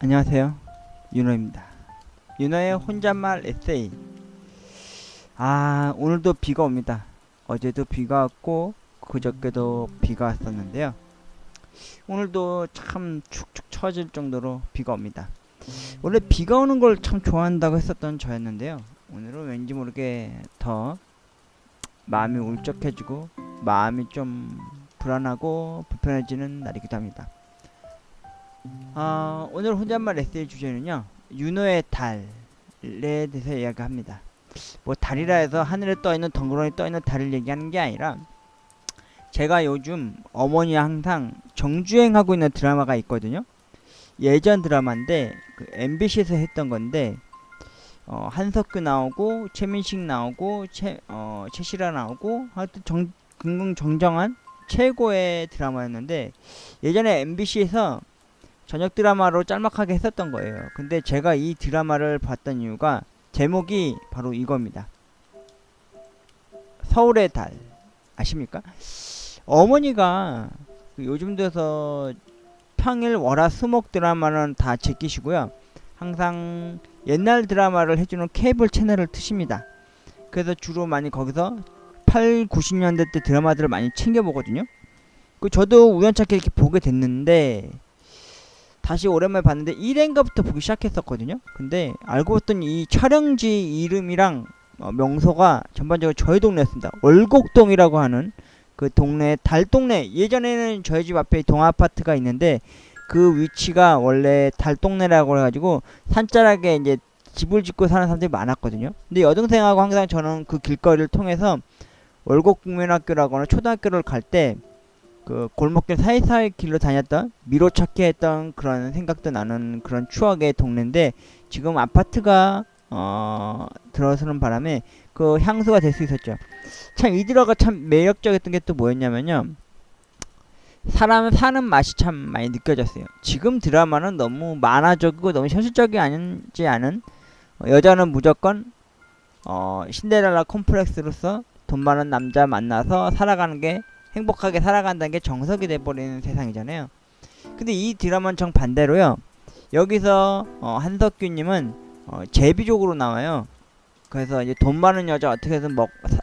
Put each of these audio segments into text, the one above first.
안녕하세요, 윤호입니다. 윤호의 혼잣말 에세이. 오늘도 비가 옵니다. 어제도 비가 왔고 그저께도 비가 왔었는데요, 오늘도 참 축축 처질 정도로 비가 옵니다. 원래 비가 오는 걸 참 좋아한다고 했었던 저였는데요, 오늘은 왠지 모르게 더 마음이 울적해지고 마음이 좀 불안하고 불편해지는 날이기도 합니다. 오늘 혼잣말 에세이 주제는요, 윤호의 달에 대해서 이야기합니다. 뭐 달이라 해서 하늘에 떠있는 덩그러니 떠있는 달을 얘기하는 게 아니라, 제가 요즘 어머니와 항상 정주행하고 있는 드라마가 있거든요. 예전 드라마인데 그 MBC에서 했던 건데, 한석규 나오고 최민식 나오고 최시라 나오고 하여튼 긍긍정정한 최고의 드라마였는데, 예전에 MBC에서 저녁 드라마로 짤막하게 했었던 거예요. 근데 제가 이 드라마를 봤던 이유가, 제목이 바로 이겁니다. 서울의 달. 아십니까? 어머니가 요즘 들어서 평일 월화 수목 드라마는 다 제끼시고요, 항상 옛날 드라마를 해주는 케이블 채널을 트십니다. 그래서 주로 많이 거기서 8, 90년대 때 드라마들을 많이 챙겨보거든요. 저도 우연찮게 이렇게 보게 됐는데, 다시 오랜만에 봤는데 1회인가부터 보기 시작했었거든요. 근데 알고 봤더니 이 촬영지 이름이랑 명소가 전반적으로 저희 동네였습니다. 월곡동이라고 하는 그 동네, 달동네. 예전에는 저희 집 앞에 동아파트가 있는데 그 위치가 원래 달동네라고 해가지고 산자락에 이제 집을 짓고 사는 사람들이 많았거든요. 근데 여동생하고 항상 저는 그 길거리를 통해서 월곡국민학교라고 하는 초등학교를 갈 때 그 골목길 사이사이 길로 다녔던, 미로찾기 했던 그런 생각도 나는 그런 추억의 동네인데, 지금 아파트가 들어서는 바람에 그 향수가 될 수 있었죠. 참 이 드라마가 참 매력적이었던 게 또 뭐였냐면요, 사람 사는 맛이 참 많이 느껴졌어요. 지금 드라마는 너무 만화적이고 너무 현실적이 아니지 않은, 여자는 무조건 신데렐라 콤플렉스로서 돈 많은 남자 만나서 살아가는 게, 행복하게 살아간다는 게 정석이 돼버리는 세상이잖아요. 근데 이 드라마는 정반대로요, 여기서 한석규님은 제비족으로 나와요. 그래서 이제 돈 많은 여자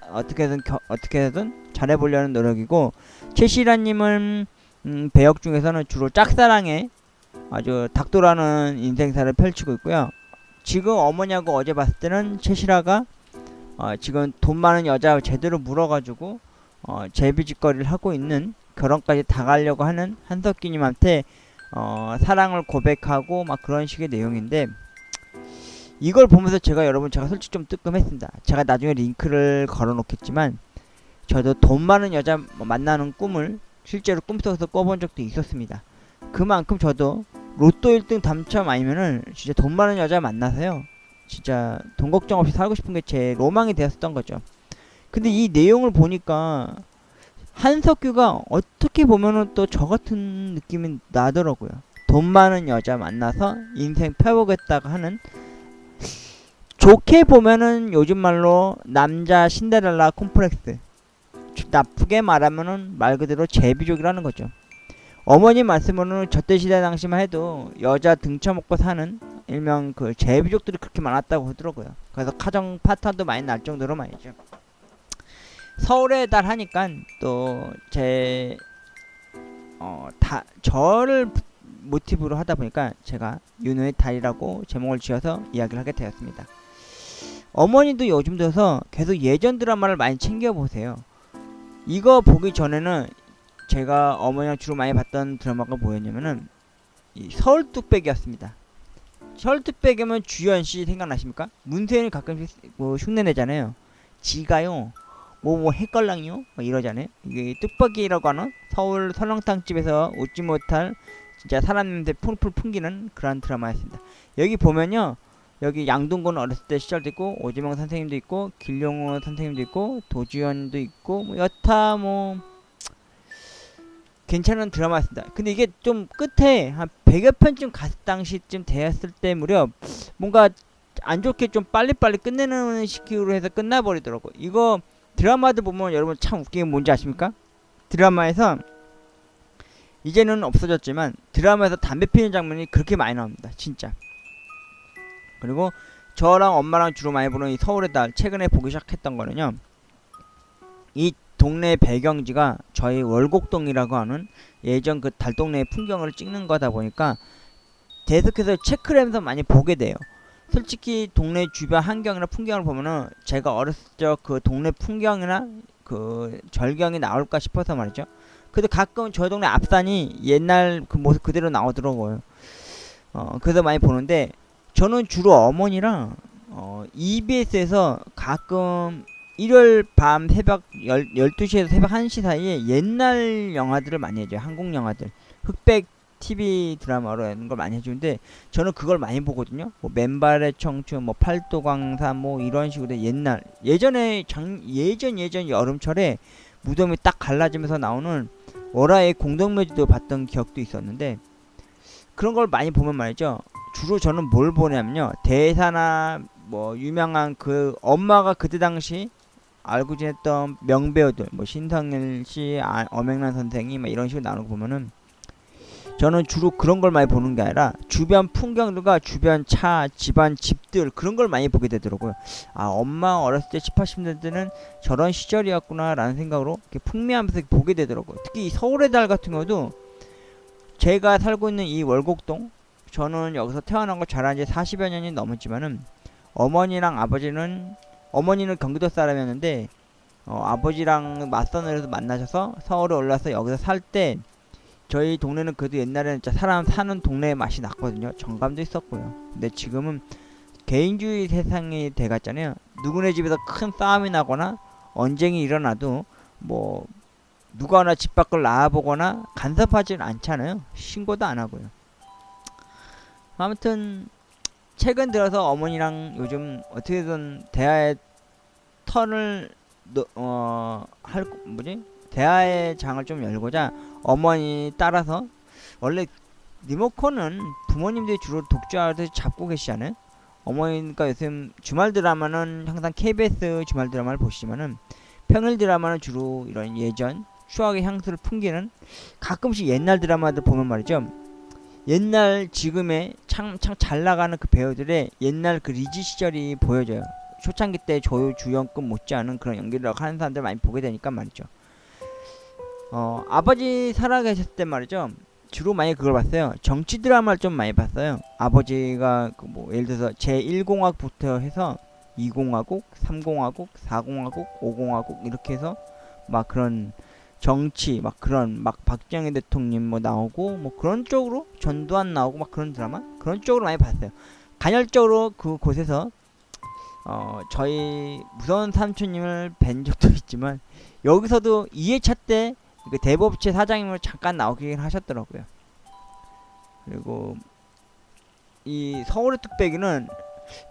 어떻게든 잘해보려는 노력이고, 최시라님은 배역 중에서는 주로 짝사랑에 아주 닥돌하는 인생사를 펼치고 있고요. 지금 어머니하고 어제 봤을 때는 최시라가 지금 돈 많은 여자 제대로 물어가지고 제비짓거리를 하고 있는, 결혼까지 다 가려고 하는 한석기님한테 사랑을 고백하고 막 그런 식의 내용인데, 이걸 보면서 제가 솔직히 좀 뜨끔했습니다. 제가 나중에 링크를 걸어 놓겠지만, 저도 돈 많은 여자 만나는 꿈을 실제로 꿈속에서 꿔본 적도 있었습니다. 그만큼 저도 로또 1등 당첨 아니면은 진짜 돈 많은 여자 만나서요, 진짜 돈 걱정 없이 살고 싶은 게 제 로망이 되었었던 거죠. 근데 이 내용을 보니까 한석규가 어떻게 보면은 또 저 같은 느낌이 나더라고요. 돈 많은 여자 만나서 인생 펴보겠다고 하는, 좋게 보면은 요즘 말로 남자 신데렐라 콤플렉스, 나쁘게 말하면은 말 그대로 제비족이라는 거죠. 어머니 말씀으로는 저때 시대 당시만 해도 여자 등쳐먹고 사는 일명 그 제비족들이 그렇게 많았다고 하더라고요. 그래서 가정 파탄도 많이 날 정도로 말이죠. 서울의 달 하니까 또 저를 모티브로 하다 보니까 제가 윤호의 달이라고 제목을 지어서 이야기를 하게 되었습니다. 어머니도 요즘 들어서 계속 예전 드라마를 많이 챙겨보세요. 이거 보기 전에는 제가 어머니랑 주로 많이 봤던 드라마가 뭐였냐면은 이 서울뚝배기였습니다. 서울뚝배기면 주연씨 생각나십니까? 문세윤이 가끔씩 뭐 흉내내잖아요. 지가요 뭐 헷갈랑이요? 이러잖아요. 이게 뚝배기라고 하는 서울 설렁탕집에서 웃지 못할 진짜 사람 냄새 풀풀 풍기는 그런 드라마였습니다. 여기 보면요, 여기 양동근 어렸을 때 시절도 있고, 오지명 선생님도 있고, 길용호 선생님도 있고, 도주현도 있고, 뭐 여타 뭐 괜찮은 드라마였습니다. 근데 이게 좀 끝에 한 100여 편쯤 갔을 당시쯤 되었을 때 무렵 뭔가 안 좋게 좀 빨리빨리 끝내는 식으로 해서 끝나버리더라고요. 이거 드라마들 보면 여러분 참 웃긴 게 뭔지 아십니까? 드라마에서 이제는 없어졌지만 드라마에서 담배 피는 장면이 그렇게 많이 나옵니다. 진짜. 그리고 저랑 엄마랑 주로 많이 보는 이 서울의 달, 최근에 보기 시작했던 거는요, 이 동네 배경지가 저희 월곡동이라고 하는 예전 그 달동네의 풍경을 찍는 거다 보니까 계속해서 체크를 하면서 많이 보게 돼요. 솔직히 동네 주변 환경이나 풍경을 보면은 제가 어렸을 적 그 동네 풍경이나 그 절경이 나올까 싶어서 말이죠. 그래도 가끔 저희 동네 앞산이 옛날 그 모습 그대로 나오더라고요. 그래서 많이 보는데, 저는 주로 어머니랑 EBS에서 가끔 일요일 밤 새벽 12시에서 새벽 1시 사이에 옛날 영화들을 많이 해줘요. 한국 영화들. 흑백 TV 드라마로 하는 걸 많이 해주는데, 저는 그걸 많이 보거든요. 뭐 맨발의 청춘, 뭐 팔도광산, 뭐 이런 식으로 옛날, 예전에 예전 여름철에 무덤이 딱 갈라지면서 나오는 월화의 공동묘지도 봤던 기억도 있었는데, 그런 걸 많이 보면 말이죠. 주로 저는 뭘 보냐면요, 대사나 뭐 유명한 그 엄마가 그때 당시 알고 지냈던 명배우들, 뭐 신성일 씨, 엄앵란 선생이 막 이런 식으로 나오는 거 보면은, 저는 주로 그런 걸 많이 보는 게 아니라 주변 풍경들과 주변 차, 집안, 집들, 그런 걸 많이 보게 되더라고요. 아, 엄마 어렸을 때 7, 80년대는 저런 시절이었구나 라는 생각으로 이렇게 풍미하면서 보게 되더라고요. 특히 이 서울의 달 같은 경우도, 제가 살고 있는 이 월곡동, 저는 여기서 태어난 거 자란 지 40여 년이 넘었지만은, 어머니랑 아버지는, 어머니는 경기도 사람이었는데 아버지랑 맞선을 만나셔서 서울에 올라서 여기서 살 때, 저희 동네는 그래도 옛날에는 진짜 사람 사는 동네의 맛이 났거든요. 정감도 있었고요. 근데 지금은 개인주의 세상이 돼갔잖아요. 누구네 집에서 큰 싸움이 나거나 언쟁이 일어나도 뭐 누가 하나 집 밖을 나와보거나 간섭하지는 않잖아요. 신고도 안 하고요. 아무튼 최근 들어서 어머니랑 요즘 어떻게든 대화의 턴을 대화의 장을 좀 열고자 어머니 따라서, 원래 리모컨은 부모님들이 주로 독주하듯이 잡고 계시잖아요. 어머니가 요즘 주말 드라마는 항상 KBS 주말 드라마를 보시지만은, 평일 드라마는 주로 이런 예전 추억의 향수를 풍기는, 가끔씩 옛날 드라마들 보면 말이죠, 옛날 지금의 참 잘 나가는 그 배우들의 옛날 그 리즈 시절이 보여져요. 초창기 때 주연급 못지않은 그런 연기를 하는 사람들 많이 보게 되니까 말이죠. 아버지 살아계셨을 때 말이죠, 주로 많이 그걸 봤어요. 정치 드라마를 좀 많이 봤어요. 아버지가 그 뭐 예를 들어서 제1공화국부터 해서 2공화국, 3공화국, 4공화국, 5공화국 이렇게 해서 막 그런 정치 막 그런 막 박정희 대통령 뭐 나오고 뭐 그런 쪽으로, 전두환 나오고 막 그런 드라마, 그런 쪽으로 많이 봤어요. 간헐적으로 그곳에서 저희 무서운 삼촌님을 뵌 적도 있지만, 여기서도 2회차 때 그 대법체 사장님으로 잠깐 나오긴 하셨더라고요. 그리고 이 서울의 뚝배기는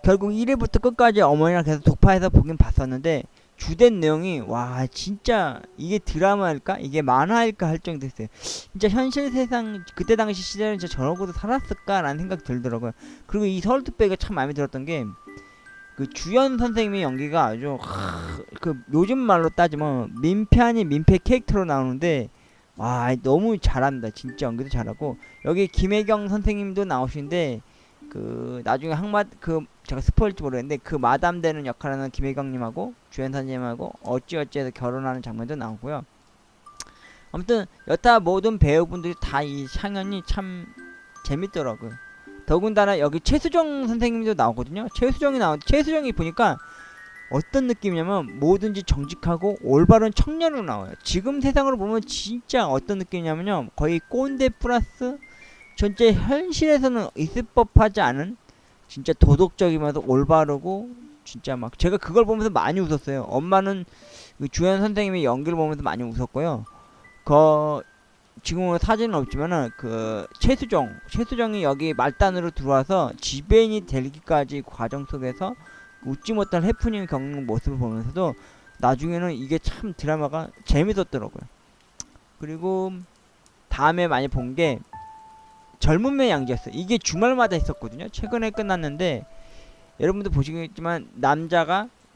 결국 1회부터 끝까지 어머니랑 계속 독파해서 보긴 봤었는데, 주된 내용이 와 진짜 이게 드라마일까 이게 만화일까 할 정도였어요. 진짜 현실 세상 그때 당시 시절은 진짜 저러고도 살았을까 라는 생각 들더라고요. 그리고 이 서울 뚝배기가 참 마음에 들었던 게, 그 주연 선생님의 연기가 아주 그 요즘 말로 따지면 민폐 아닌 민폐 캐릭터로 나오는데, 와 너무 잘한다. 진짜 연기도 잘하고, 여기 김혜경 선생님도 나오시는데, 그 나중에 그 제가 스포일지 모르겠는데 그 마담 되는 역할하는 김혜경님하고 주연 선생님하고 어찌어찌해서 결혼하는 장면도 나오고요. 아무튼 여타 모든 배우분들이 다 이 상연이 참 재밌더라고요. 더군다나 여기 최수정 선생님도 나오거든요. 최수정이 보니까 어떤 느낌이냐면 뭐든지 정직하고 올바른 청년으로 나와요. 지금 세상으로 보면 진짜 어떤 느낌이냐면요, 거의 꼰대 플러스 전체 현실에서는 있을 법하지 않은 진짜 도덕적이면서 올바르고, 진짜 막 제가 그걸 보면서 많이 웃었어요. 엄마는 그 주연 선생님의 연기를 보면서 많이 웃었고요. 지금은 사진은 없지만은 그 최수정이 여기 말단으로 들어와서 지배인이 되기까지 과정 속에서 웃지 못할 해프닝을 겪는 모습을 보면서도 나중에는 이게 참 드라마가 재밌었더라고요. 그리고 다음에 많이 본 게 젊은의 양지였어요. 이게 주말마다 있었거든요. 최근에 끝났는데, 여러분도 보시겠지만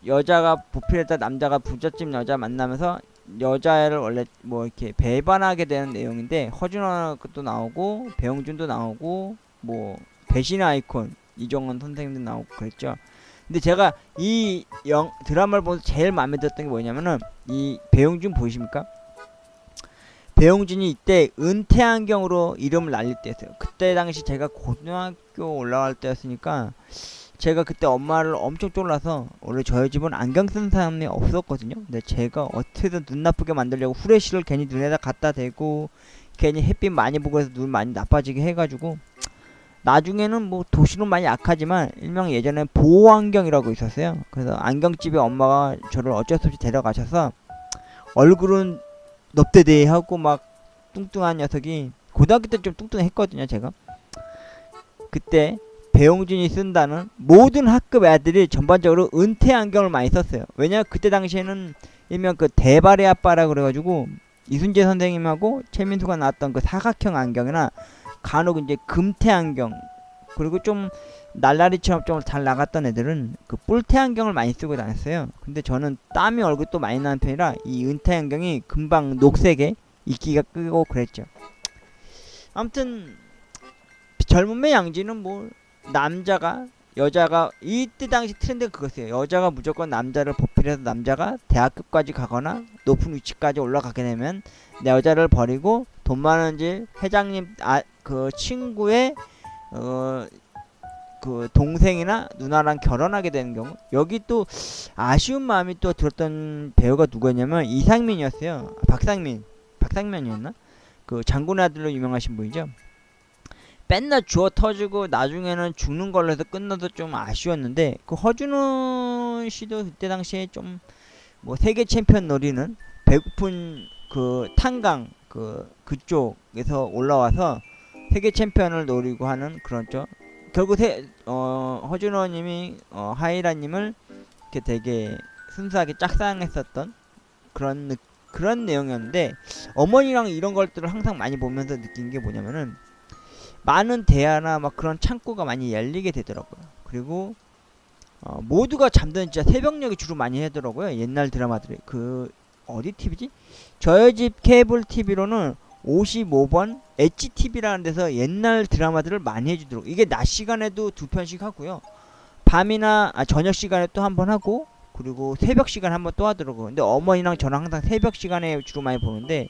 여자가 보필했다 남자가 부잣집 여자 만나면서 여자를 원래 뭐 이렇게 배반하게 되는 내용인데 허준호 것도 나오고 배용준도 나오고 뭐 배신의 아이콘 이종원 선생님도 나오고 그랬죠. 근데 제가 이 드라마를 보면서 제일 마음에 들었던 게 뭐냐면은 이 배용준 보이십니까? 배용준이 이때 은퇴안경으로 이름을 날릴 때였어요. 그때 당시 제가 고등학교 올라갈 때였으니까 제가 그때 엄마를 엄청 쫄라서 원래 저희 집은 안경 쓴 사람이 없었거든요. 근데 제가 어떻게든 눈 나쁘게 만들려고 후레쉬를 괜히 눈에다 갖다 대고 괜히 햇빛 많이 보고 해서 눈 많이 나빠지게 해가지고 나중에는 뭐 도시로 많이 약하지만 일명 예전에 보호안경이라고 있었어요. 그래서 안경집에 엄마가 저를 어쩔 수 없이 데려가셔서 얼굴은 넙대대하고 막 뚱뚱한 녀석이 고등학교 때 좀 뚱뚱했거든요. 제가 그때 배용준이 쓴다는 모든 학급 애들이 전반적으로 은퇴 안경을 많이 썼어요. 왜냐 그때 당시에는 일명 그 대발의 아빠라 그래가지고 이순재 선생님하고 최민수가 나왔던 그 사각형 안경이나 간혹 이제 금태 안경 그리고 좀 날라리처럼 좀 잘 나갔던 애들은 그 뿔테 안경을 많이 쓰고 다녔어요. 근데 저는 땀이 얼굴도 많이 나는 편이라 이 은퇴 안경이 금방 녹색에 이끼가 끄고 그랬죠. 아무튼 젊음의 양지는 뭐 남자가 여자가 이때 당시 트렌드가 그거였어요. 여자가 무조건 남자를 보필해서 남자가 대학교까지 가거나 높은 위치까지 올라가게 되면 내 여자를 버리고 돈 많은 집 회장님 그 친구의 그 동생이나 누나랑 결혼하게 되는 경우 여기 또 아쉬운 마음이 또 들었던 배우가 누구였냐면 이상민이었어요. 박상민이었나? 그 장군의 아들로 유명하신 분이죠. 맨날 주워 터지고 나중에는 죽는 걸로 해서 끝나도 좀 아쉬웠는데 그 허준호 씨도 그때 당시에 좀 뭐 세계 챔피언 노리는 배고픈 그 탄강 그쪽에서 올라와서 세계 챔피언을 노리고 하는 그런 쪽 결국 허준호님이 하이라님을 이렇게 되게 순수하게 짝사랑했었던 그런 내용이었는데 어머니랑 이런 것들을 항상 많이 보면서 느낀 게 뭐냐면은 많은 대화나 막 그런 창구가 많이 열리게 되더라고요. 그리고 모두가 잠드는 진짜 새벽녘에 주로 많이 하더라고요. 옛날 드라마들이 그 어디 TV지? 저희 집 케이블 TV로는 55번 HTV라는 데서 옛날 드라마들을 많이 해주더라고요. 이게 낮 시간에도 2편씩 하고요. 밤이나 저녁 시간에 또 한 번 하고 그리고 새벽 시간에 한 번 또 하더라고요. 근데 어머니랑 저랑 항상 새벽 시간에 주로 많이 보는데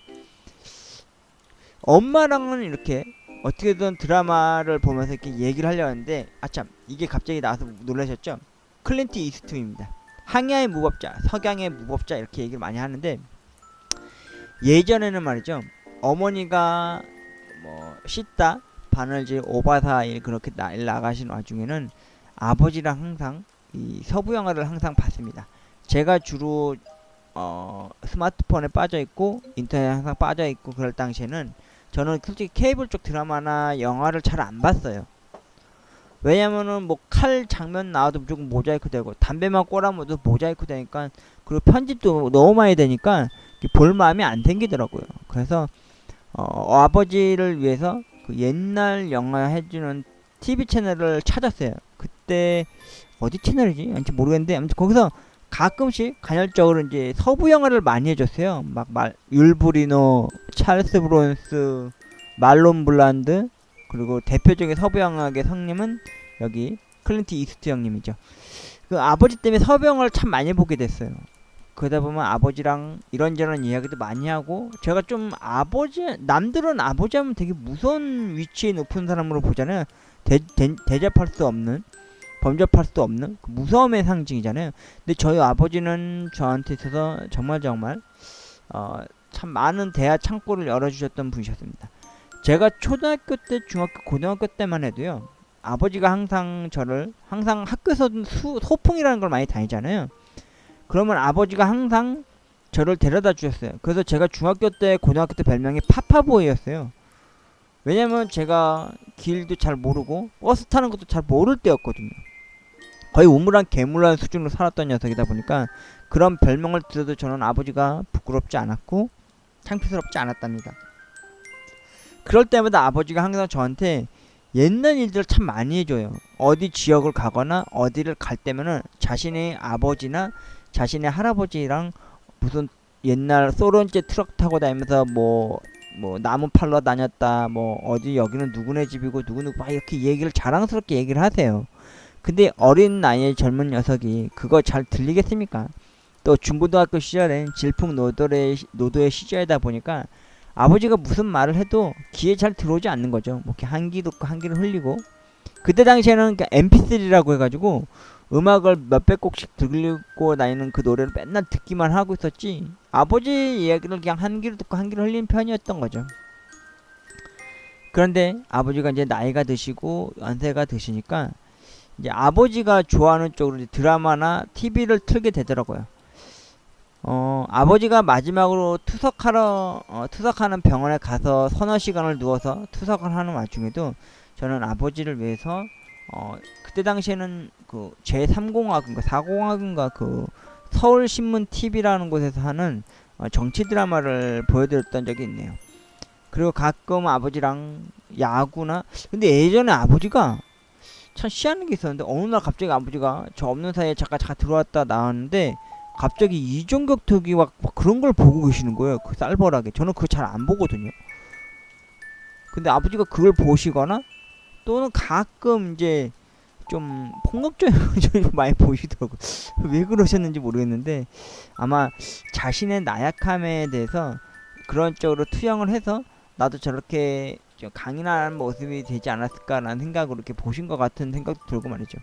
엄마랑은 이렇게 어떻게든 드라마를 보면서 이렇게 얘기를 하려고 하는데 아참 이게 갑자기 나와서 놀라셨죠? 클린트 이스트입니다. 항야의 무법자, 석양의 무법자 이렇게 얘기를 많이 하는데 예전에는 말이죠. 어머니가 뭐 씻다 바느질 오바사일 그렇게 나가시는 와중에는 아버지랑 항상 이 서부 영화를 항상 봤습니다. 제가 주로 스마트폰에 빠져있고 인터넷에 항상 빠져있고 그럴 당시에는 저는 솔직히 케이블 쪽 드라마나 영화를 잘 안 봤어요. 왜냐면은 뭐 칼 장면 나와도 무조건 모자이크 되고 담배만 꼬라면도 모자이크 되니까 그리고 편집도 너무 많이 되니까 볼 마음이 안 생기더라고요. 그래서 아버지를 위해서 그 옛날 영화 해주는 TV 채널을 찾았어요. 그때 어디 채널이지? 아무튼 모르겠는데 아무튼 거기서 가끔씩 간헐적으로 이제 서부 영화를 많이 해줬어요. 막 율브리노, 찰스 브론스, 말론 블란드 그리고 대표적인 서부 영화의 성님은 여기 클린트 이스트 형님이죠. 그 아버지 때문에 서부 영화를 참 많이 보게 됐어요. 그러다 보면 아버지랑 이런저런 이야기도 많이 하고 제가 좀 남들은 아버지 하면 되게 무서운 위치에 높은 사람으로 보잖아요. 대접할 수 없는 범접할 수도 없는 그 무서움의 상징이잖아요. 근데 저희 아버지는 저한테 있어서 정말 참 많은 대화 창구를 열어주셨던 분이셨습니다. 제가 초등학교 때, 중학교, 고등학교 때만 해도요. 아버지가 항상 학교에서 소풍이라는 걸 많이 다니잖아요. 그러면 아버지가 항상 저를 데려다 주셨어요. 그래서 제가 중학교 때, 고등학교 때 별명이 파파보이였어요. 왜냐면 제가 길도 잘 모르고 버스 타는 것도 잘 모를 때였거든요. 거의 우물안 개물한 수준으로 살았던 녀석이다 보니까 그런 별명을 들어도 저는 아버지가 부끄럽지 않았고 창피스럽지 않았답니다. 그럴 때마다 아버지가 항상 저한테 옛날 일들을 참 많이 해줘요. 어디 지역을 가거나 어디를 갈 때면은 자신의 아버지나 자신의 할아버지랑 무슨 옛날 소련제 트럭 타고 다니면서 뭐 나무 팔러 다녔다, 뭐 어디 여기는 누구네 집이고 누구누구 막 이렇게 얘기를 자랑스럽게 얘기를 하세요. 근데 어린 나이의 젊은 녀석이 그거 잘 들리겠습니까? 또 중고등학교 시절엔 노도의 시절이다 보니까 아버지가 무슨 말을 해도 귀에 잘 들어오지 않는 거죠. 뭐 이렇게 한기 듣고 한기를 흘리고. 그때 당시에는 MP3라고 해가지고 음악을 몇백 곡씩 들고 다니는 그 노래를 맨날 듣기만 하고 있었지, 아버지 이야기를 그냥 한 귀로 듣고 한 귀로 흘리는 편이었던 거죠. 그런데 아버지가 이제 나이가 드시고 연세가 드시니까 이제 아버지가 좋아하는 쪽으로 이제 드라마나 TV를 틀게 되더라고요. 아버지가 마지막으로 투석하는 병원에 가서 서너 시간을 누워서 투석을 하는 와중에도 저는 아버지를 위해서 그때 당시에는 그 제3공학인가 4공학인가 그 서울신문 TV라는 곳에서 하는 정치 드라마를 보여드렸던 적이 있네요. 그리고 가끔 아버지랑 야구나, 근데 예전에 아버지가 참 희한한 게 있었는데 어느 날 갑자기 아버지가 저 없는 사이에 잠깐 들어왔다 나왔는데 갑자기 이종격 투기 막 그런 걸 보고 계시는 거예요. 그 쌀벌하게. 저는 그거 잘 안 보거든요. 근데 아버지가 그걸 보시거나 또는 가끔 이제 좀 폭력적인 걸 많이 보시더라고요. 왜 그러셨는지 모르겠는데 아마 자신의 나약함에 대해서 그런 쪽으로 투영을 해서 나도 저렇게 좀 강인한 모습이 되지 않았을까라는 생각으로 이렇게 보신 것 같은 생각도 들고 말이죠.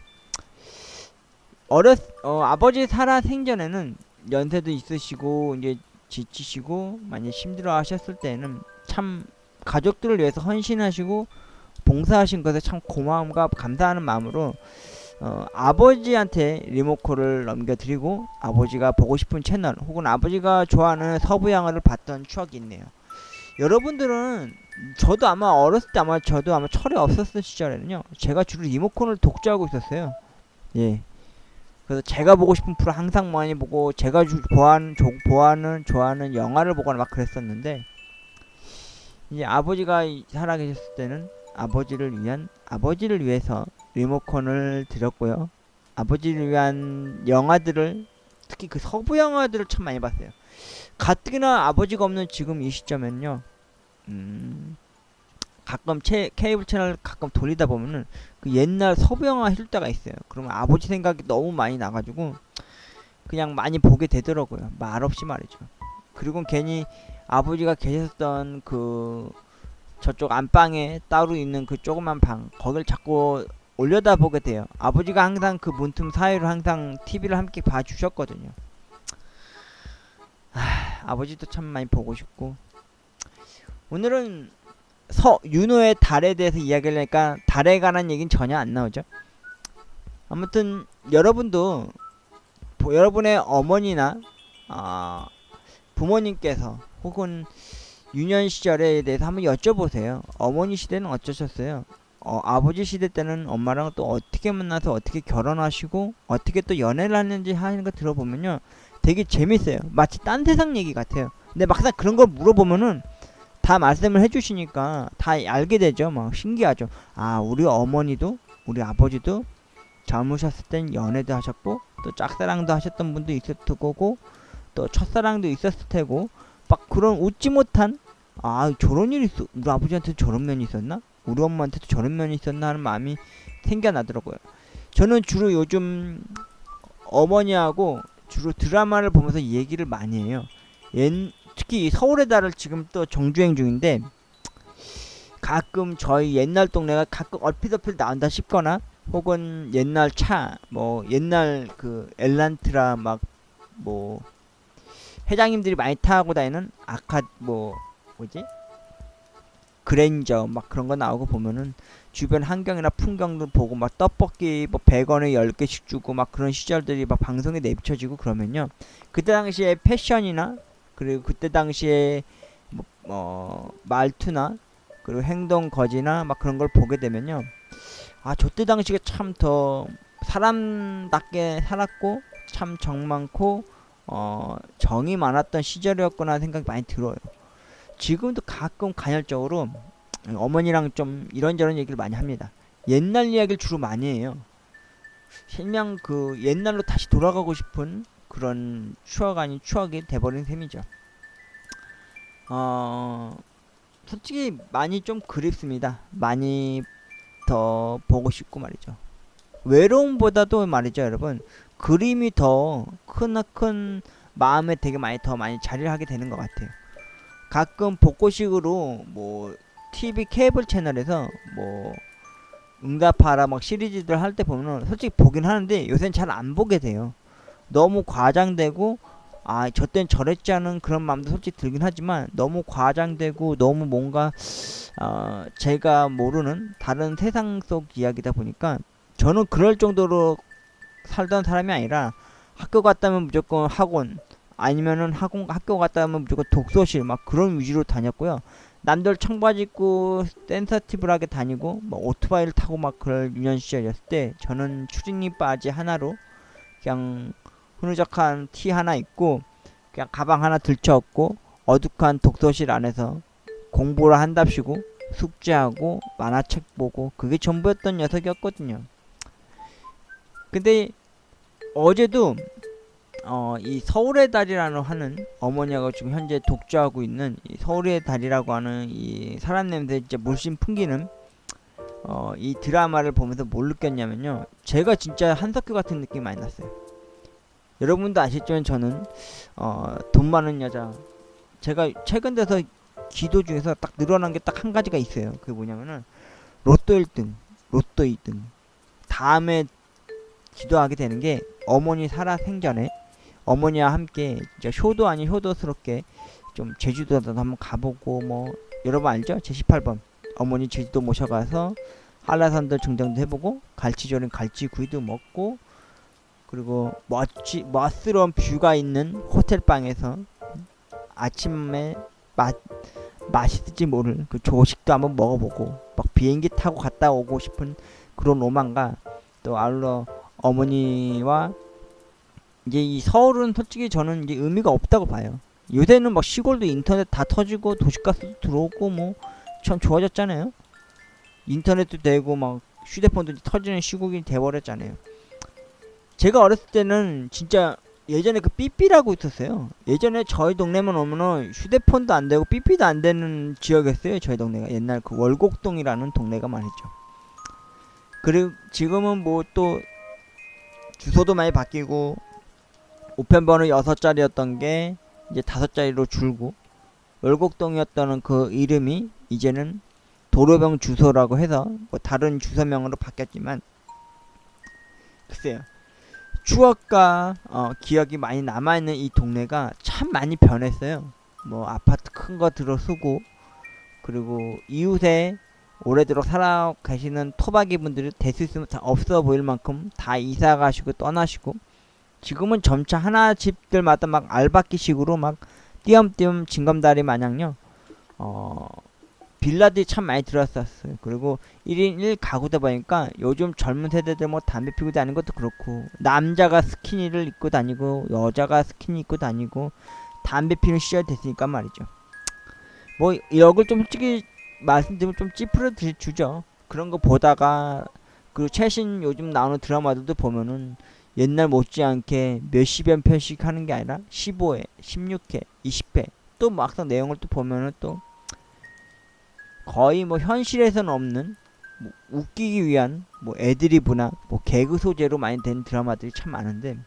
아버지 살아 생전에는 연세도 있으시고 이제 지치시고 많이 힘들어 하셨을 때는 참 가족들을 위해서 헌신하시고 봉사하신 것에 참 고마움과 감사하는 마음으로 아버지한테 리모컨을 넘겨드리고 아버지가 보고 싶은 채널 혹은 아버지가 좋아하는 서부 영화를 봤던 추억이 있네요. 여러분들은 저도 아마 어렸을 때 저도 아마 철이 없었을 시절에는요, 제가 주로 리모컨을 독주하고 있었어요. 예. 그래서 제가 보고 싶은 프로 항상 많이 보고 제가 좋아하는 영화를 보거나 막 그랬었는데, 이제 아버지가 살아계셨을 때는 아버지를 위해서 리모컨을 드렸고요. 아버지를 위한 영화들을, 특히 그 서부 영화들을 참 많이 봤어요. 가뜩이나 아버지가 없는 지금 이 시점에는요, 가끔 케이블 채널 가끔 돌리다 보면은 그 옛날 서부 영화 해줄 때가 있어요. 그러면 아버지 생각이 너무 많이 나가지고 그냥 많이 보게 되더라고요. 말없이 말이죠. 그리고 괜히 아버지가 계셨던 그 저쪽 안방에 따로 있는 그 조그만 방, 거길 자꾸 올려다보게 돼요. 아버지가 항상 그 문틈 사이로 항상 TV를 함께 봐주셨거든요. 아버지도 참 많이 보고 싶고. 오늘은 윤호의 달에 대해서 이야기를 하니까 달에 관한 얘기는 전혀 안 나오죠. 아무튼 여러분도 여러분의 어머니나 부모님께서 혹은 유년 시절에 대해서 한번 여쭤보세요. 어머니 시대는 어쩌셨어요? 아버지 시대 때는 엄마랑 또 어떻게 만나서 어떻게 결혼하시고 어떻게 또 연애를 하는지 하는 거 들어보면요, 되게 재밌어요. 마치 딴 세상 얘기 같아요. 근데 막상 그런 걸 물어보면은 다 말씀을 해주시니까 다 알게 되죠. 막 신기하죠. 우리 어머니도 우리 아버지도 젊으셨을 땐 연애도 하셨고 또 짝사랑도 하셨던 분도 있었을 거고 또 첫사랑도 있었을 테고, 막 그런 웃지 못한 저런 일이 있어, 우리 아버지한테도 저런 면이 있었나? 우리 엄마한테도 저런 면이 있었나 하는 마음이 생겨나더라고요. 저는 주로 요즘 어머니하고 주로 드라마를 보면서 얘기를 많이 해요. 특히 서울의 달을 지금 또 정주행 중인데 가끔 저희 옛날 동네가 가끔 얼핏얼핏 나온다 싶거나 혹은 옛날 차, 뭐 옛날 그 엘란트라 막 뭐 회장님들이 많이 타고 다니는 그랜저 막 그런 거 나오고 보면은 주변 환경이나 풍경도 보고 막 떡볶이 뭐 100원에 10개씩 주고 막 그런 시절들이 막 방송에 내비쳐지고 그러면요, 그때 당시에 패션이나 그리고 그때 당시에 말투나 그리고 행동 거지나 막 그런 걸 보게 되면요, 저때 당시가 참 더 사람답게 살았고 참 정 많고 정이 많았던 시절이었구나 생각이 많이 들어요. 지금도 가끔 간헐적으로 어머니랑 좀 이런저런 얘기를 많이 합니다. 옛날 이야기를 주로 많이 해요. 그냥 그 옛날로 다시 돌아가고 싶은 그런 추억 아닌 추억이 돼버린 셈이죠. 솔직히 많이 좀 그립습니다. 많이 더 보고 싶고 말이죠. 외로움보다도 말이죠, 여러분. 그림이 더 큰 마음에 되게 많이 자리를 하게 되는 것 같아요. 가끔 복고식으로 뭐 TV 케이블 채널에서 뭐 응답하라 막 시리즈들 할 때 보면은 솔직히 보긴 하는데 요새는 잘 안 보게 돼요. 너무 과장되고 저 땐 저랬지 않은 그런 마음도 솔직히 들긴 하지만 너무 과장되고 너무 뭔가 제가 모르는 다른 세상 속 이야기다 보니까 저는 그럴 정도로 살던 사람이 아니라 학교 갔다면 무조건 학원 아니면은 학교 갔다면 무조건 독서실 막 그런 위주로 다녔고요. 남들 청바지 입고 센서티브하게 다니고 뭐 오토바이를 타고 막 그럴 유년 시절이었을 때 저는 추리닝 바지 하나로 그냥 흐느적한 티 하나 입고 그냥 가방 하나 들쳐업고 어둑한 독서실 안에서 공부를 한답시고 숙제하고 만화책 보고 그게 전부였던 녀석이었거든요. 근데 어제도 이 서울의 달이라는 하는 어머니하고 지금 현재 독주하고 있는 이 서울의 달이라고 하는 이 사람 냄새 진짜 물씬 풍기는 이 드라마를 보면서 뭘 느꼈냐면요. 제가 진짜 한석규 같은 느낌이 많이 났어요. 여러분도 아시지만 저는 돈 많은 여자 제가 최근 들어서 기도 중에서 딱 늘어난 게 딱 한 가지가 있어요. 그게 뭐냐면은 로또 1등, 로또 2등 다음에 기도하게 되는 게 어머니 살아 생전에 어머니와 함께 진짜 효도 아닌 효도스럽게 좀 제주도도 한번 가보고 뭐 여러분 알죠? 제 18번 어머니 제주도 모셔가서 한라산도 증정도 해보고 갈치조림 갈치구이도 먹고 그리고 멋스러운 뷰가 있는 호텔방에서 아침에 맛있을지 모를 그 조식도 한번 먹어보고 막 비행기 타고 갔다 오고 싶은 그런 로망과 또 아울러 어머니와 이제 이 서울은 솔직히 저는 이제 의미가 없다고 봐요. 요새는 막 시골도 인터넷 다 터지고 도시가스도 들어오고 뭐 참 좋아졌잖아요. 인터넷도 되고 막 휴대폰도 터지는 시국이 돼버렸잖아요. 제가 어렸을 때는 진짜 예전에 그 삐삐라고 있었어요. 예전에 저희 동네만 오면은 휴대폰도 안 되고 삐삐도 안 되는 지역이었어요. 저희 동네가 옛날 그 월곡동이라는 동네가 말이죠. 그리고 지금은 뭐 또 주소도 많이 바뀌고 우편번호 6자리였던 게 이제 5자리로 줄고 월곡동이었던 그 이름이 이제는 도로병 주소라고 해서 뭐 다른 주소명으로 바뀌었지만 글쎄요. 추억과 기억이 많이 남아있는 이 동네가 참 많이 변했어요. 뭐 아파트 큰 거 들어서고 그리고 이웃에 오래도록 살아 계시는 토박이 분들이 될 수 있으면 다 없어 보일 만큼 다 이사 가시고 떠나시고 지금은 점차 하나 집들마다 막 알바끼식으로 막 띄엄띄엄 징검다리 마냥요 빌라들이 참 많이 들어왔었어요. 그리고 1인 1가구다 보니까 요즘 젊은 세대들 뭐 담배 피고 다니는 것도 그렇고 남자가 스키니를 입고 다니고 여자가 스키니 입고 다니고 담배 피는 시절이 됐으니까 말이죠. 뭐 이걸 좀 솔직히 말씀드리면 좀 찌푸려 주죠. 그런 거 보다가 그리고 최신 요즘 나오는 드라마들도 보면은 옛날 못지않게 몇십여 편씩 하는 게 아니라 15회, 16회, 20회 또 막상 내용을 또 보면은 또 거의 뭐 현실에서는 없는 뭐 웃기기 위한 뭐 애드리브나 뭐 개그 소재로 많이 된 드라마들이 참 많은데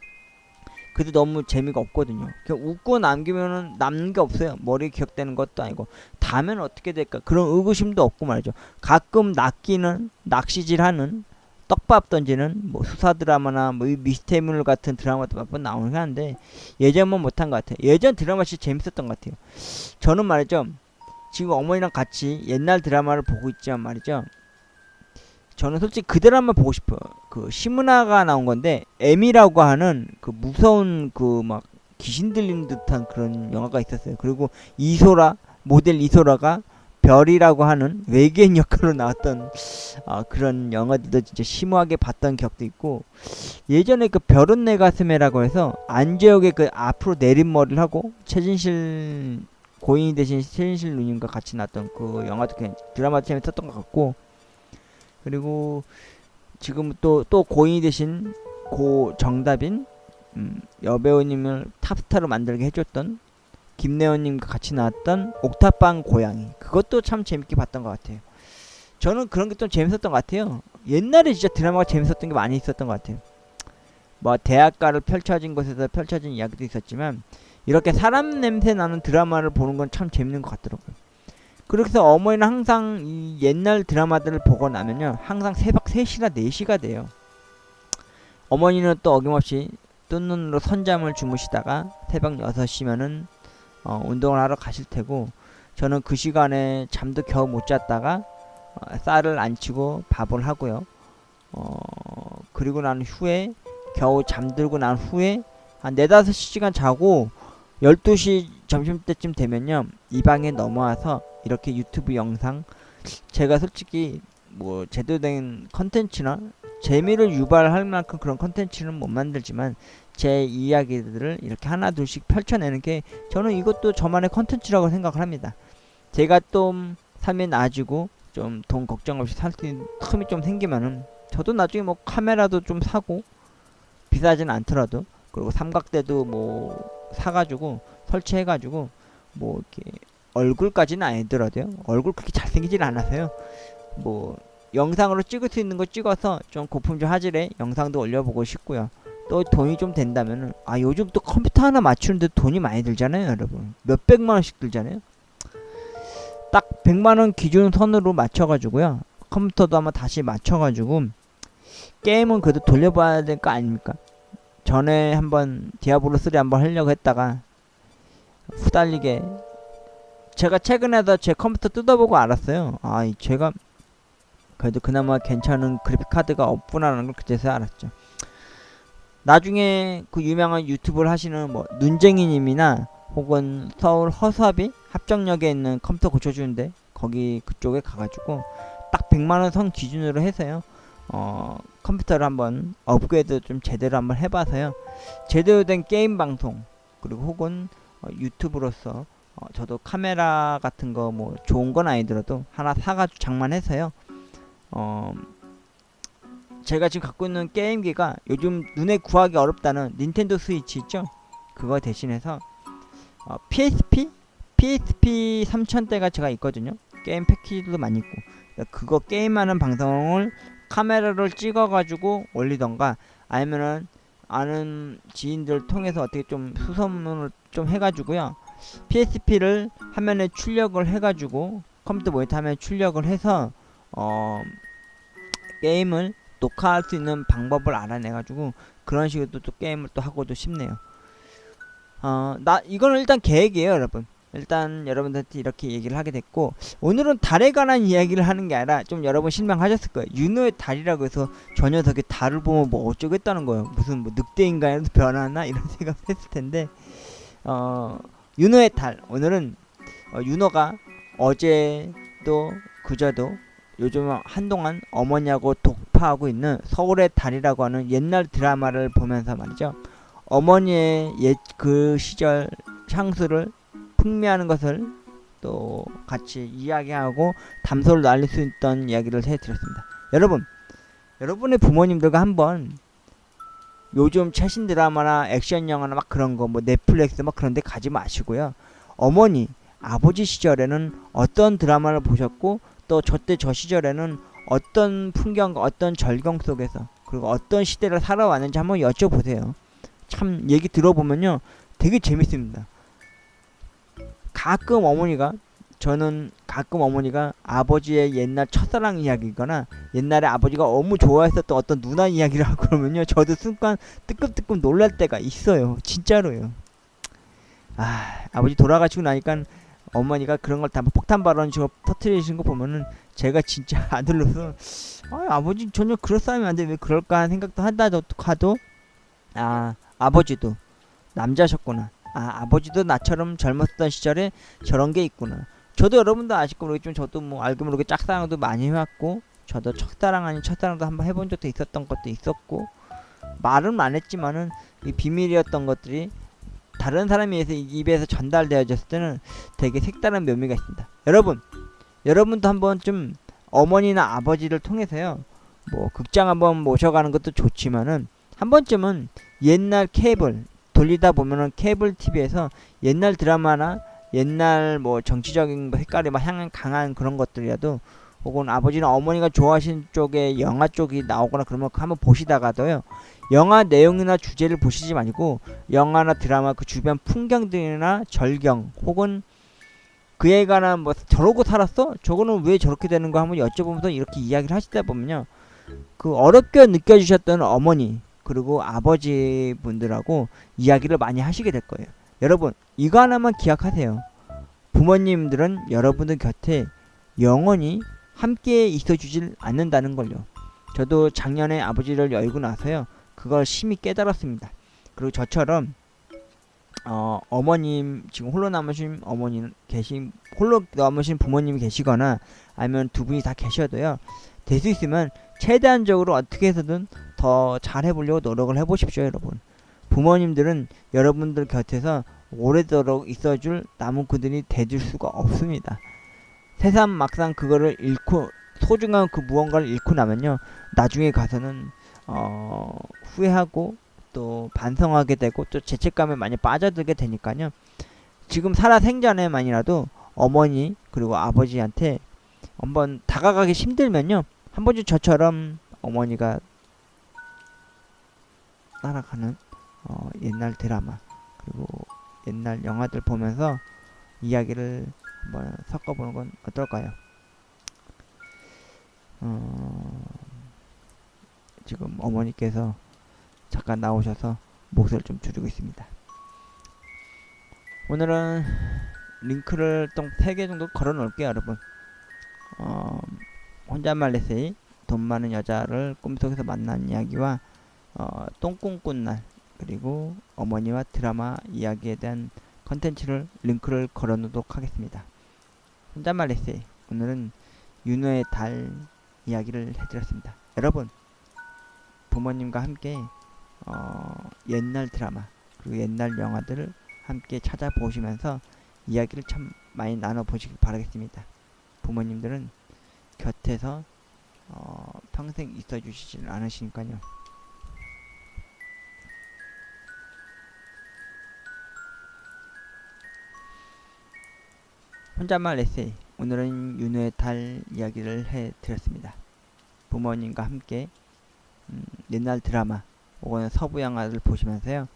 그래도 너무 재미가 없거든요. 그냥 웃고 남기면은 남는 게 없어요. 머리에 기억되는 것도 아니고 다음엔 어떻게 될까 그런 의구심도 없고 말이죠. 가끔 낚시질하는 떡밥 던지는 뭐 수사 드라마나 뭐 미스테리물 같은 드라마도 몇 번 나오긴 하는데 예전만 못한 것 같아요. 예전 드라마 진짜 재밌었던 것 같아요. 저는 말이죠. 지금 어머니랑 같이 옛날 드라마를 보고 있지만 말이죠. 저는 솔직히 그 드라마 보고 싶어요. 그 심은하가 나온 건데 M이라고 하는 그 무서운 그 막 귀신 들리는 듯한 그런 영화가 있었어요. 그리고 모델 이소라가 별이라고 하는 외계인 역할로 나왔던 그런 영화들도 진짜 심오하게 봤던 기억도 있고 예전에 그 별은 내 가슴에라고 해서 안재욱의 그 앞으로 내린 머리를 하고 최진실 고인이 대신 최진실 누님과 같이 나왔던 그 영화도 그냥 드라마도 재밌었던 것 같고 그리고 지금 또 고인이 대신 고 정답인 여배우님을 탑스타로 만들게 해줬던 김래원님과 같이 나왔던 옥탑방 고양이, 그것도 참 재밌게 봤던 것 같아요. 저는 그런 게 좀 재밌었던 것 같아요. 옛날에 진짜 드라마가 재밌었던 게 많이 있었던 것 같아요. 뭐 대학가를 펼쳐진 곳에서 펼쳐진 이야기도 있었지만 이렇게 사람 냄새 나는 드라마를 보는 건 참 재밌는 것 같더라고요. 그래서 어머니는 항상 이 옛날 드라마들을 보고 나면요 항상 새벽 3시나 4시가 돼요. 어머니는 또 어김없이 뜬 눈으로 선잠을 주무시다가 새벽 6시면은 운동을 하러 가실 테고, 저는 그 시간에 잠도 겨우 못 잤다가 쌀을 안 치고 밥을 하고요. 그리고 난 후에 겨우 잠들고 난 후에 한 4-5시간 자고 12시 점심때쯤 되면요 이 방에 넘어와서 이렇게 유튜브 영상, 제가 솔직히 뭐 제대로 된 컨텐츠나 재미를 유발할 만큼 그런 컨텐츠는 못 만들지만 제 이야기들을 이렇게 하나 둘씩 펼쳐내는 게 저는 이것도 저만의 컨텐츠라고 생각을 합니다. 제가 좀 삶이 나아지고 좀 돈 걱정 없이 살 수 있는 틈이 좀 생기면은 저도 나중에 뭐 카메라도 좀 사고, 비싸진 않더라도, 그리고 삼각대도 뭐 사가지고 설치해가지고 뭐 이렇게 얼굴까지는 아니더라도요, 얼굴 그렇게 잘생기진 않아서요, 뭐 영상으로 찍을 수 있는 거 찍어서 좀 고품질 화질의 영상도 올려보고 싶고요. 또 돈이 좀 된다면은 요즘 또 컴퓨터 하나 맞추는데 돈이 많이 들잖아요 여러분. 몇백만원씩 들잖아요. 딱 100만원 기준 선으로 맞춰가지고요 컴퓨터도 한번 다시 맞춰가지고 게임은 그래도 돌려봐야 될 거 아닙니까? 전에 한번 디아블로3 한번 하려고 했다가 후달리게, 제가 최근에도 제 컴퓨터 뜯어보고 알았어요. 제가 그래도 그나마 괜찮은 그래픽 카드가 없구나라는 걸 그제서야 알았죠. 나중에 그 유명한 유튜브를 하시는 뭐 눈쟁이님이나 혹은 서울 허수아비 합정역에 있는 컴퓨터 고쳐주는데 거기 그쪽에 가가지고 딱 100만원 선 기준으로 해서요 컴퓨터를 한번 업그레이드 좀 제대로 한번 해봐서요 제대로 된 게임 방송, 그리고 혹은 유튜브로서 저도 카메라 같은 거 뭐 좋은 건 아니더라도 하나 사가지고 장만해서요 제가 지금 갖고 있는 게임기가 요즘 눈에 구하기 어렵다는 닌텐도 스위치 있죠? 그거 대신해서 PSP 3000대가 제가 있거든요. 게임 패키지도 많이 있고, 그거 게임하는 방송을 카메라를 찍어가지고 올리던가, 아니면은 아는 지인들 통해서 어떻게 좀 수소문을 좀 해가지고요 PSP를 화면에 출력을 해가지고 컴퓨터 모니터 화면에 출력을 해서 게임을 녹화할 수 있는 방법을 알아내가지고 그런 식으로 또 게임을 또 하고도 싶네요. 이거는 일단 계획이에요 여러분. 일단 여러분들한테 이렇게 얘기를 하게 됐고, 오늘은 달에 관한 이야기를 하는 게 아니라 좀 여러분 실망하셨을 거예요. 윤호의 달이라고 해서 저 녀석이 달을 보면 뭐 어쩌겠다는 거예요. 무슨 뭐 늑대인간에도 변하나 이런 생각 했을 텐데, 윤호의 달, 오늘은 윤호가 어제도 그저도 요즘 한동안 어머니하고 독파하고 있는 서울의 달이라고 하는 옛날 드라마를 보면서 말이죠, 어머니의 그 시절 향수를 풍미하는 것을 또 같이 이야기하고 담소를 날릴 수 있던 이야기를 해드렸습니다. 여러분의 부모님들과 한번 요즘 최신 드라마나 액션 영화나 막 그런 거 뭐 넷플릭스 막 그런 데 가지 마시고요, 어머니 아버지 시절에는 어떤 드라마를 보셨고 또 저때 저 시절에는 어떤 풍경과 어떤 절경 속에서 그리고 어떤 시대를 살아왔는지 한번 여쭤보세요. 참 얘기 들어보면요 되게 재밌습니다. 저는 가끔 어머니가 아버지의 옛날 첫사랑 이야기거나 옛날에 아버지가 너무 좋아했었던 어떤 누나 이야기를 하고 그러면요 저도 순간 뜨끔뜨끔 놀랄 때가 있어요. 진짜로요. 아버지 돌아가시고 나니까 어머니가 그런 걸 다 폭탄 발언식으로 터트리시는 거 보면은 제가 진짜 아들로서 아버지 전혀 그럴 사람이 안 돼 왜 그럴까 하는 생각도 하도 아버지도 남자셨구나, 아버지도 나처럼 젊었던 시절에 저런 게 있구나. 저도 여러분도 아실까 모르겠지만 저도 뭐 알게 모르게 짝사랑도 많이 해왔고, 저도 첫사랑 아닌 첫사랑도 한번 해본 적도 있었던 것도 있었고, 말은 안 했지만은 이 비밀이었던 것들이 다른 사람에 의해서 입에서 전달되어졌을 때는 되게 색다른 묘미가 있습니다. 여러분도 한번 좀 어머니나 아버지를 통해서요 뭐 극장 한번 모셔가는 것도 좋지만은 한 번쯤은 옛날 케이블 돌리다 보면은 케이블 TV에서 옛날 드라마나 옛날 뭐 정치적인 색깔이 막 향한 강한 그런 것들이라도 혹은 아버지나 어머니가 좋아하시는 쪽의 영화 쪽이 나오거나 그러면 한번 보시다가도요, 영화 내용이나 주제를 보시지 말고 영화나 드라마 그 주변 풍경들이나 절경 혹은 그에 관한 뭐 저러고 살았어? 저거는 왜 저렇게 되는 거 한번 여쭤보면서 이렇게 이야기를 하시다 보면요, 그 어렵게 느껴주셨던 어머니 그리고 아버지 분들하고 이야기를 많이 하시게 될 거예요. 여러분 이거 하나만 기억하세요. 부모님들은 여러분들 곁에 영원히 함께 있어 주질 않는다는 걸요. 저도 작년에 아버지를 열고 나서요, 그걸 심히 깨달았습니다. 그리고 저처럼 어머님 지금 홀로 남으신 어머니는 계신 홀로 남으신 부모님이 계시거나 아니면 두 분이 다 계셔도요, 될 수 있으면 최대한적으로 어떻게 해서든 더 잘해보려고 노력을 해보십시오. 여러분 부모님들은 여러분들 곁에서 오래도록 있어줄 남은 그들이 돼줄 수가 없습니다. 새삼 막상 그거를 잃고 소중한 그 무언가를 잃고 나면요, 나중에 가서는 후회하고 또 반성하게 되고 또 죄책감에 많이 빠져들게 되니까요, 지금 살아생전에만이라도 어머니 그리고 아버지한테 한번 다가가기 힘들면요, 한 번쯤 저처럼 어머니가 따라가는 옛날 드라마 그리고 옛날 영화들 보면서 이야기를 한번 섞어보는 건 어떨까요? 지금 어머니께서 잠깐 나오셔서 목소리를 좀 줄이고 있습니다. 오늘은 링크를 또 3개 정도 걸어 놓을게요. 여러분 혼잣말 에세이 돈 많은 여자를 꿈속에서 만난 이야기와 똥꿈꾼 날 그리고 어머니와 드라마 이야기에 대한 컨텐츠를 링크를 걸어 놓도록 하겠습니다. 혼잣말 에세이 오늘은 윤호의 달 이야기를 해드렸습니다. 여러분 부모님과 함께 옛날 드라마 그리고 옛날 영화들을 함께 찾아보시면서 이야기를 참 많이 나눠보시길 바라겠습니다. 부모님들은 곁에서 평생 있어주시지 않으시니까요. 혼잣말 에세이 오늘은 윤호의 달 이야기를 해드렸습니다. 부모님과 함께 옛날 드라마 혹은 서부 영화를 보시면서요,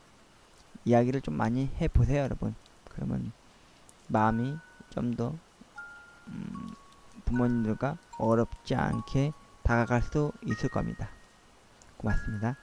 이야기를 좀 많이 해보세요. 여러분 그러면 마음이 좀 더 부모님들과 어렵지 않게 다가갈 수 있을 겁니다. 고맙습니다.